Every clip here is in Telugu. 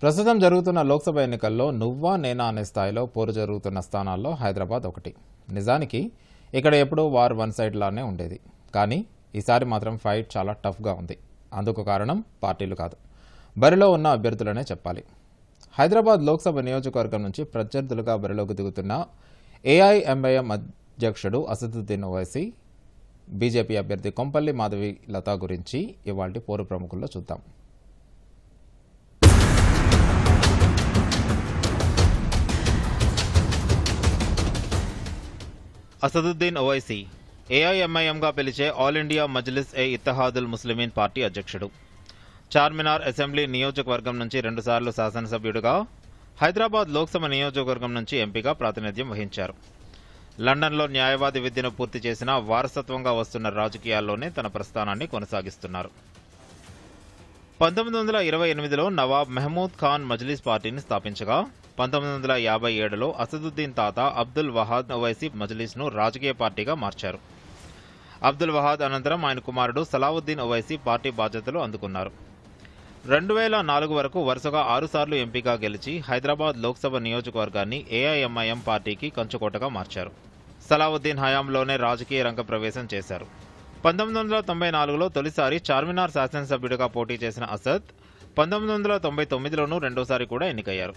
ప్రస్తుతం జరుగుతున్న లోక్సభ ఎన్నికల్లో నువ్వా నేనా అనే స్థాయిలో పోరు జరుగుతున్న స్థానాల్లో హైదరాబాద్ ఒకటి. నిజానికి ఇక్కడ ఎప్పుడూ వార్ వన్ సైడ్ లానే ఉండేది. కానీ ఈసారి మాత్రం ఫైట్ చాలా టఫ్గా ఉంది. అందుకు కారణం పార్టీలు కాదు, బరిలో ఉన్న అభ్యర్థులనే చెప్పాలి. హైదరాబాద్ లోక్సభ నియోజకవర్గం నుంచి ప్రత్యర్థులుగా బరిలోకి దిగుతున్న ఏఐఎంఐఎం అధ్యక్షుడు అసదుద్దీన్ ఓవైసీ, బీజేపీ అభ్యర్థి కొంపల్లి మాధవి లత గురించి ఇవాల్టి పోరు ప్రముఖుల్లో చూద్దాం. అసదుద్దీన్ ఓవైసీ ఏఐఎంఐఎంగా పిలిచే all India Majlis Ittehadul Muslimeen party అధ్యక్షుడు. చార్మినార్ అసెంబ్లీ నియోజకవర్గం నుంచి 2 సార్లు శాసనసభ్యుడిగా, హైదరాబాద్ లోక్సభ నియోజకవర్గం నుంచి ఎంపీగా ప్రాతినిధ్యం వహించారు. లండన్లో న్యాయవాది విద్యను పూర్తి చేసిన వారసత్వంగా వస్తున్న రాజకీయాల్లోనే తన ప్రస్థానాన్ని కొనసాగిస్తున్నారు. 1928లో నవాబ్ మెహమూద్ ఖాన్ మజ్లిస్ పార్టీని స్థాపించగా 1957లో అసదుద్దీన్ తాత అబ్దుల్ వహాద్ ఓవైసీ మజ్లిస్ను రాజకీయ పార్టీగా మార్చారు. అబ్దుల్ వహాద్ అనంతరం ఆయన కుమారుడు సలావుద్దీన్ ఓవైసీ పార్టీ బాధ్యతలు అందుకున్నారు. 2004 వరకు వరుసగా 6 సార్లు ఎంపీగా గెలిచి హైదరాబాద్ లోక్సభ నియోజకవర్గాన్ని ఏఐఎంఐఎం పార్టీకి కంచుకోటగా మార్చారు. సలావుద్దీన్ హయాంలోనే రాజకీయ రంగ ప్రవేశం చేశారు. 1994లో తొలిసారి చార్మినార్ శాసనసభ్యుడిగా పోటీ చేసిన అసద్ 1999లోనూ రెండోసారి కూడా ఎన్నికయ్యారు.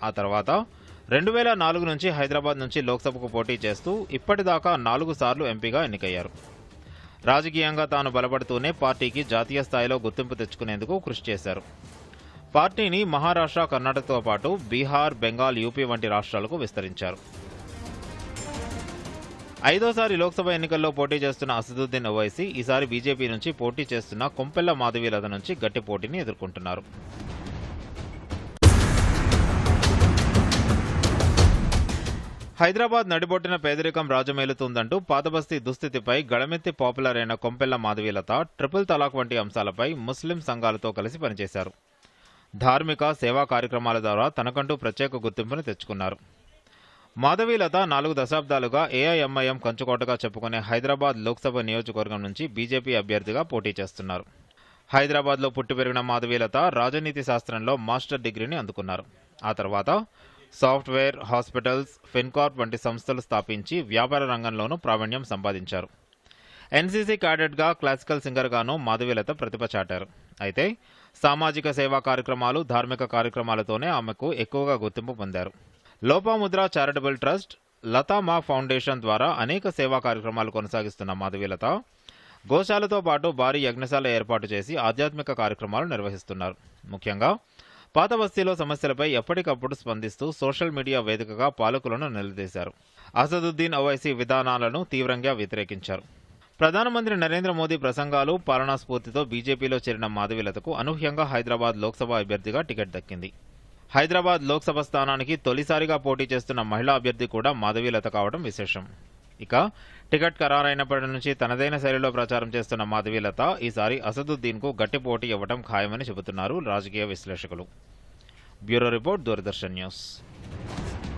ఆ తర్వాత 2004 నుంచి హైదరాబాద్ నుంచి లోక్సభకు పోటీ చేస్తూ ఇప్పటిదాకా 4 సార్లు ఎంపీగా ఎన్నికయ్యారు. రాజకీయంగా తాను బలపడుతూనే పార్టీకి జాతీయ స్థాయిలో గుర్తింపు తెచ్చుకునేందుకు కృషి చేశారు. పార్టీని మహారాష్ట్ర, కర్ణాటకతో పాటు బీహార్, బెంగాల్, యూపీ వంటి రాష్ట్రాలకు విస్తరించారు. 5వసారి లోక్సభ ఎన్నికల్లో పోటీ చేస్తున్న అసదుద్దీన్ ఓవైసీ ఈసారి బీజేపీ నుంచి పోటీ చేస్తున్న కొంపెల్ల మాధవి లత నుంచి గట్టి పోటీని ఎదుర్కొంటున్నారు. హైదరాబాద్ నడిబొట్టిన పేదరికం రాజమేలుతుందంటూ పాతబస్తీ దుస్థితిపై గళమెత్తి పాపులర్ అయిన కొంపెల్ల మాధవి లత ట్రిపుల్ తలాక్ వంటి అంశాలపై ముస్లిం సంఘాలతో కలిసి పనిచేశారు. ధార్మిక సేవా కార్యక్రమాల ద్వారా తనకంటూ ప్రత్యేక గుర్తింపును తెచ్చుకున్నారు. మాధవి లత 4 దశాబ్దాలుగా ఏఐఎంఐఎం కంచుకోటగా చెప్పుకునే హైదరాబాద్ లోక్సభ నియోజకవర్గం నుంచి బీజేపీ అభ్యర్థిగా పోటీ చేస్తున్నారు. హైదరాబాద్లో పుట్టి పెరిగిన మాధవి లత రాజనీతి శాస్త్రంలో మాస్టర్ డిగ్రీని అందుకున్నారు. ఆ తర్వాత సాఫ్ట్వేర్, హాస్పిటల్స్, ఫిన్కార్ప్ వంటి సంస్థలు స్థాపించి వ్యాపార రంగంలోనూ ప్రావీణ్యం సంపాదించారు. ఎన్సీసీ క్యాడెట్గా, క్లాసికల్ సింగర్గానూ మాధవి లత ప్రతిభ చాటారు. అయితే సామాజిక సేవా కార్యక్రమాలు, ధార్మిక కార్యక్రమాలతోనే ఆమెకు ఎక్కువగా గుర్తింపు పొందారు. లోపాముద్ర చారిటబుల్ ట్రస్ట్, లతా మా ఫౌండేషన్ ద్వారా అనేక సేవా కార్యక్రమాలు కొనసాగిస్తున్న మాధవి లత గోశాలతో పాటు భారీ యజ్ఞశాల ఏర్పాటు చేసి ఆధ్యాత్మిక కార్యక్రమాలు నిర్వహిస్తున్నారు. ముఖ్యంగా పాత బస్తీలో సమస్యలపై ఎప్పటికప్పుడు స్పందిస్తూ సోషల్ మీడియా వేదికగా పాలకులను నిలదీశారు. అసదుద్దీన్ ఓవైసీ విధానాలను తీవ్రంగా వ్యతిరేకించారు. ప్రధానమంత్రి నరేంద్ర మోదీ ప్రసంగాలు, పాలనా స్ఫూర్తితో బీజేపీలో చేరిన మాధవి లతకు అనూహ్యంగా హైదరాబాద్ లోక్సభ అభ్యర్థిగా టికెట్ దక్కింది. హైదరాబాద్ లోక్సభ స్థానానికి తొలిసారిగా పోటీ చేస్తున్న మహిళా అభ్యర్థి కూడా మాధవి లత కావడం విశేషం. ఇక టికెట్ ఖరారైనప్పటి నుంచి తనదైన శైలిలో ప్రచారం చేస్తున్న మాధవి లత ఈసారి అసదుద్దీన్కు గట్టి పోటీ ఇవ్వడం ఖాయమని చెబుతున్నారు రాజకీయ విశ్లేషకులు. Bureau report, Doordarshan news.